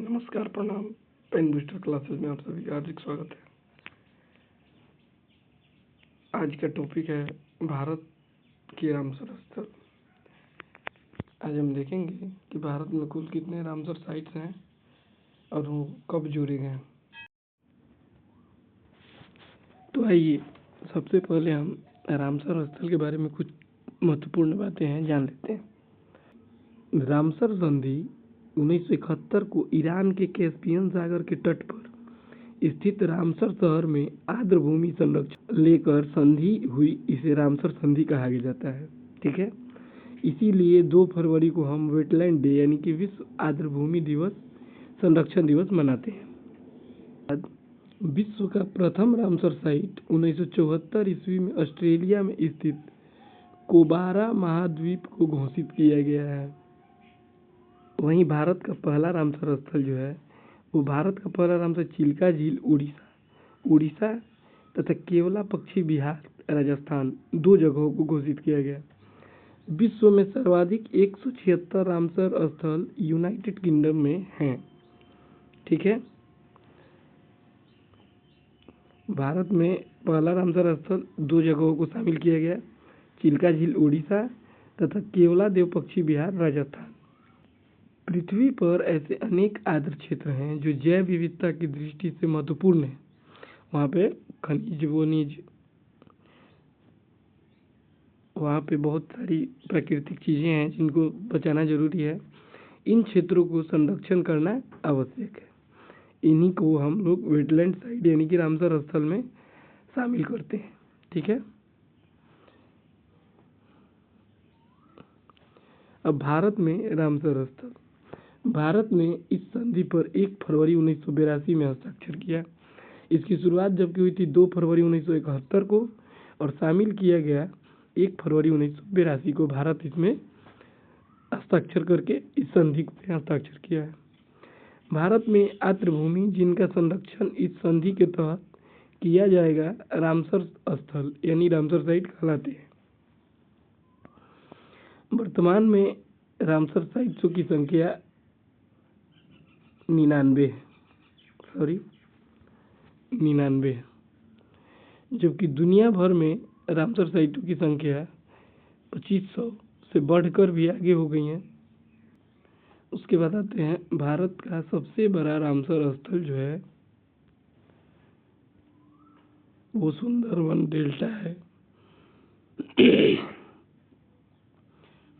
नमस्कार, प्रणाम। Pen booster classes में आप सभी का हार्दिक स्वागत है। आज का टॉपिक है भारत के रामसर स्थल। आज हम देखेंगे कि भारत में कुल कितने रामसर साइट्स हैं और वो कब जोड़े गए हैं। तो आइए सबसे पहले हम रामसर स्थल के बारे में कुछ महत्वपूर्ण बातें हैं जान लेते हैं। रामसर संधि 1971 को ईरान के कैस्पियन सागर के तट पर स्थित रामसर शहर में आर्द्र भूमि संरक्षण लेकर संधि हुई। इसे रामसर संधि कहा जाता है। ठीक है, इसीलिए 2 फरवरी को हम वेटलैंड डे यानी कि विश्व आर्द्र भूमि दिवस संरक्षण दिवस मनाते हैं। विश्व का प्रथम रामसर साइट 1974 ईस्वी में ऑस्ट्रेलिया में स्थित कोबारा महाद्वीप को घोषित किया गया है। वहीं भारत का पहला रामसर स्थल जो है वो भारत का पहला रामसर चिल्का झील उड़ीसा तथा केवला पक्षी बिहार राजस्थान 2 जगहों को घोषित किया गया। विश्व में सर्वाधिक 176 रामसर स्थल यूनाइटेड किंगडम में हैं। ठीक है, भारत में पहला रामसर स्थल 2 जगहों को शामिल किया गया, चिल्का झील उड़ीसा तथा केवला देव पक्षी बिहार राजस्थान। पृथ्वी पर ऐसे अनेक आर्द्र क्षेत्र हैं जो जैव विविधता की दृष्टि से महत्वपूर्ण हैं। वहाँ पे खनिज वनिज, वहाँ पे बहुत सारी प्राकृतिक चीज़ें हैं जिनको बचाना जरूरी है। इन क्षेत्रों को संरक्षण करना आवश्यक है। इन्हीं को हम लोग वेटलैंड साइट यानी कि रामसर स्थल में शामिल करते हैं। ठीक है, अब भारत में रामसर स्थल। भारत ने इस संधि पर 1 फरवरी 1982 में हस्ताक्षर किया। इसकी शुरुआत जबकि हुई थी 2 फरवरी 1971 को और शामिल किया गया 1 फरवरी 1982 को। भारत इसमें हस्ताक्षर करके इस संधि पे हस्ताक्षर किया है। भारत में आर्द्र भूमि जिनका संरक्षण इस संधि के तहत किया जाएगा रामसर स्थल यानी रामसर साइट कहलाते हैं। वर्तमान में रामसर साइट्सों की संख्या 99 है, जबकि दुनिया भर में रामसर साइटों की संख्या 2500 से बढ़कर भी आगे हो गई है। उसके बाद आते हैं भारत का सबसे बड़ा रामसर स्थल जो है वो सुंदरवन डेल्टा है।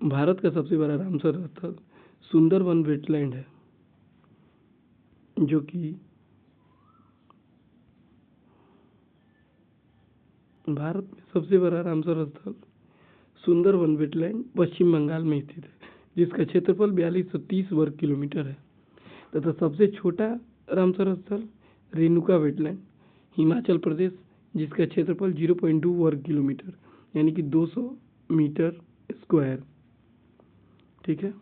भारत का सबसे बड़ा रामसर स्थल सुंदरवन वेटलैंड है, जो कि भारत में सबसे बड़ा रामसर स्थल सुंदरवन वेटलैंड पश्चिम बंगाल में स्थित है, जिसका क्षेत्रफल 4230 वर्ग किलोमीटर है तथा सबसे छोटा रामसर स्थल रेणुका वेटलैंड हिमाचल प्रदेश, जिसका क्षेत्रफल 0.2 वर्ग किलोमीटर यानी कि 200 मीटर स्क्वायर। ठीक है।